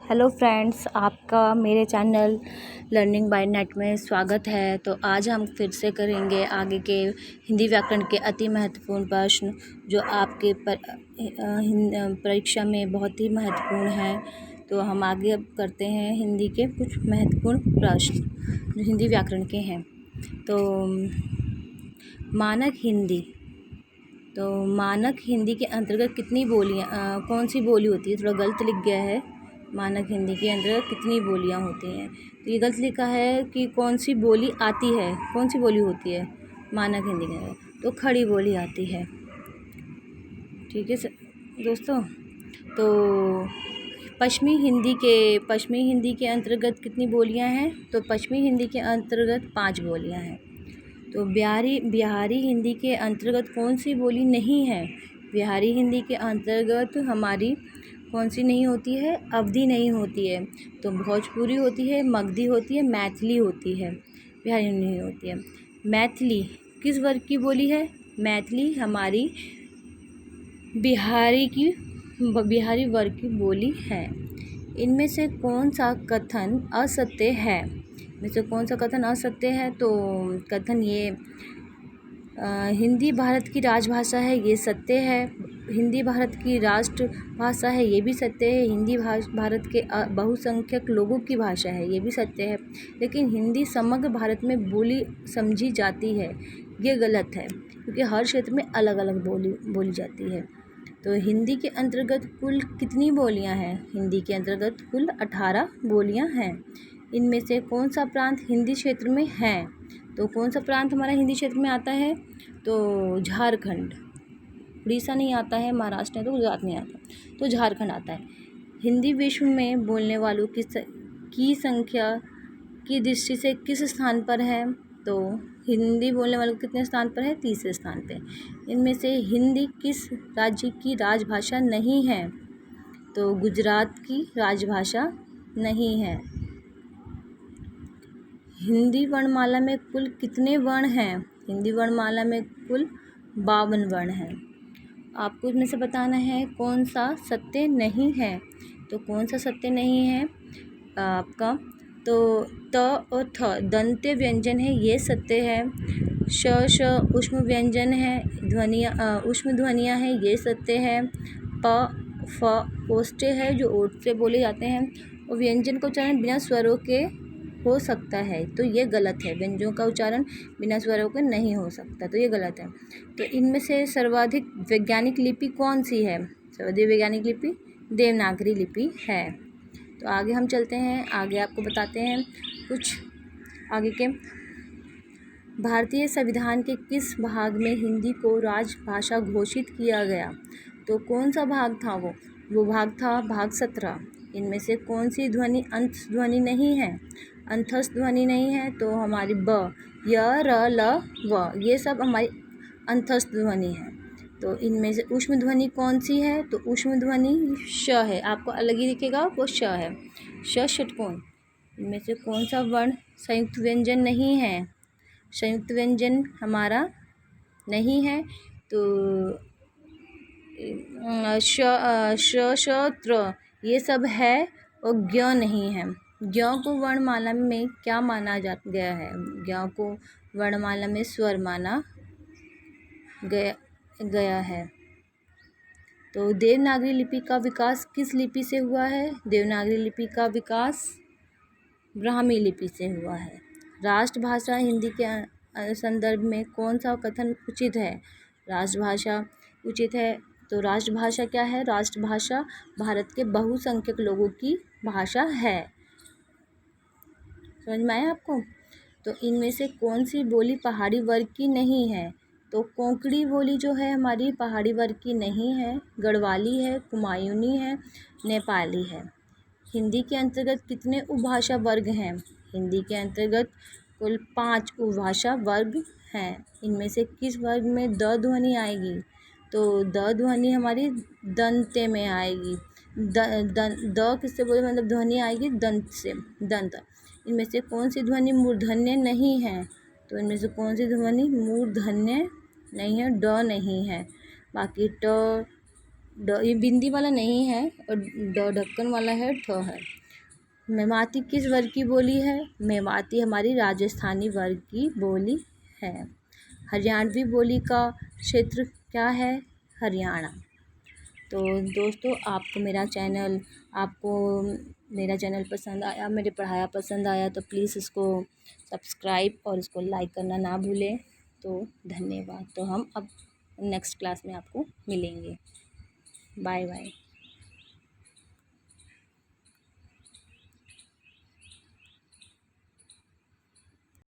Hello friends, आपका मेरे channel learning by net में स्वागत है। तो आज हम फिर से करेंगे आगे के हिंदी व्याकरण के अति महत्वपूर्ण प्रश्न जो आपके परीक्षा में बहुत ही महत्वपूर्ण है। तो हम आगे अब करते हैं हिंदी के कुछ महत्वपूर्ण प्रश्न जो हिंदी व्याकरण के हैं। तो मानक हिंदी, तो मानक हिंदी के अंतर्गत कितनी बोलियाँ कौन सी बोली होती है? थोड़ा गलत लिख गया है। मानक हिंदी के अंदर कितनी बोलियां होती हैं, तो ये गलत लिखा है कि कौन सी बोली आती है, कौन सी बोली होती है मानक हिंदी के अंदर, तो खड़ी बोली आती है। ठीक है दोस्तों। तो पश्चिमी हिंदी के अंतर्गत कितनी बोलियां हैं? तो पश्चिमी हिंदी के अंतर्गत 5 बोलियां हैं। तो बिहारी हिंदी के अंतर्गत कौन सी बोली नहीं है? बिहारी हिंदी के अंतर्गत हमारी कौन सी नहीं होती है? अवधी नहीं होती है। तो भोजपुरी होती है, मगधी होती है, मैथिली होती है, बिहारी नहीं होती है। मैथिली किस वर्ग की बोली है? मैथिली हमारी बिहारी वर्ग की बोली है। इनमें से कौन सा कथन असत्य है? इनमें से कौन सा कथन असत्य है? तो कथन ये हिंदी भारत की राजभाषा है, ये सत्य है। हिंदी भारत की राष्ट्रभाषा है, ये भी सत्य है। हिंदी भारत के बहुसंख्यक लोगों की भाषा है, ये भी सत्य है। लेकिन हिंदी समग्र भारत में बोली समझी जाती है, ये गलत है, क्योंकि हर क्षेत्र में अलग अलग बोली जाती है। तो हिंदी के अंतर्गत कुल कितनी बोलियां हैं? हिंदी के अंतर्गत कुल 18 बोलियां हैं। इनमें से कौन सा प्रांत हिंदी क्षेत्र में है? तो कौन सा प्रांत हमारा हिंदी क्षेत्र में आता है? तो झारखंड। उड़ीसा नहीं आता है, महाराष्ट्र नहीं, तो गुजरात नहीं आता, तो झारखंड आता है। हिंदी विश्व में बोलने वालों की संख्या की दृष्टि से किस स्थान पर है? तो हिंदी बोलने वालों कितने स्थान पर है? 3रे स्थान पे। इनमें से हिंदी किस राज्य की राजभाषा नहीं है? तो गुजरात की राजभाषा नहीं है। हिंदी वर्णमाला में कुल कितने वर्ण हैं? हिंदी वर्णमाला में कुल 52 वर्ण हैं। आपको इसमें से बताना है कौन सा सत्य नहीं है। तो कौन सा सत्य नहीं है आपका? तो त और थ दंत्य व्यंजन है, ये सत्य है। श ऊष्म व्यंजन है, ऊष्म ध्वनियाँ हैं, ये सत्य है। प फ ओष्ठ्य है, जो ओठ से बोले जाते हैं, और व्यंजन का उच्चारण बिना स्वरों के हो सकता है, तो ये गलत है। व्यंजनों का उच्चारण बिना स्वरों के नहीं हो सकता, तो ये गलत है। तो इनमें से सर्वाधिक वैज्ञानिक लिपि कौन सी है? सर्वाधिक वैज्ञानिक लिपि देवनागरी लिपि है। तो आगे हम चलते हैं, आगे आपको बताते हैं कुछ आगे के। भारतीय संविधान के किस भाग में हिंदी को राजभाषा घोषित किया गया? तो कौन सा भाग था वो भाग था भाग 17। इनमें से कौन सी ध्वनि अंत ध्वनि नहीं है? अंतस्थ ध्वनि नहीं है, तो हमारी ब, य, र, ल, व, ये सब हमारी अंतस्थ ध्वनि है। तो इनमें से ऊष्म ध्वनि कौन सी है? तो ऊष्म ध्वनि श है, आपको अलग ही दिखेगा, वो श है, श षट्कोण। इनमें से कौन सा वर्ण संयुक्त व्यंजन नहीं है? संयुक्त व्यंजन हमारा नहीं है, तो श त्र ये सब है, और ज्ञ नहीं है। ज्ञ को वर्णमाला में क्या माना गया है? ज्ञ को वर्णमाला में स्वर माना गया है। तो देवनागरी लिपि का विकास किस लिपि से हुआ है? देवनागरी लिपि का विकास ब्राह्मी लिपि से हुआ है। राष्ट्रभाषा हिंदी के संदर्भ में कौन सा कथन उचित है? राष्ट्रभाषा उचित है, तो राष्ट्रभाषा क्या है? राष्ट्रभाषा भारत के बहुसंख्यक लोगों की भाषा है। समझ में आया आपको? तो इनमें से कौन सी बोली पहाड़ी वर्ग की नहीं है? तो कोंकणी बोली जो है हमारी पहाड़ी वर्ग की नहीं है, गढ़वाली है, कुमायूनी है, नेपाली है। हिंदी के अंतर्गत कितने उपभाषा वर्ग हैं? हिंदी के अंतर्गत कुल 5 उपभाषा वर्ग हैं। इनमें से किस वर्ग में द ध्वनि आएगी? तो द ध्वनि हमारी दंत्य में आएगी। द किससे बोले, मतलब ध्वनि आएगी दंत से, दंत। इनमें से कौन सी ध्वनि मूर्धन्य नहीं है? तो इनमें से कौन सी ध्वनि मूर्धन्य नहीं है? ड नहीं है। बाकी ट, ड ये बिंदी वाला नहीं है, और ड ढक्कन वाला है, ठ है। मेवाती किस वर्ग की बोली है? मेवाती हमारी राजस्थानी वर्ग की बोली है। हरियाणवी बोली का क्षेत्र क्या है? हरियाणा। तो दोस्तों, आपको मेरा चैनल पसंद आया, मेरे पढ़ाया पसंद आया तो प्लीज़ इसको सब्सक्राइब और इसको लाइक करना ना भूलें। तो धन्यवाद। तो हम अब नेक्स्ट क्लास में आपको मिलेंगे। Bye bye.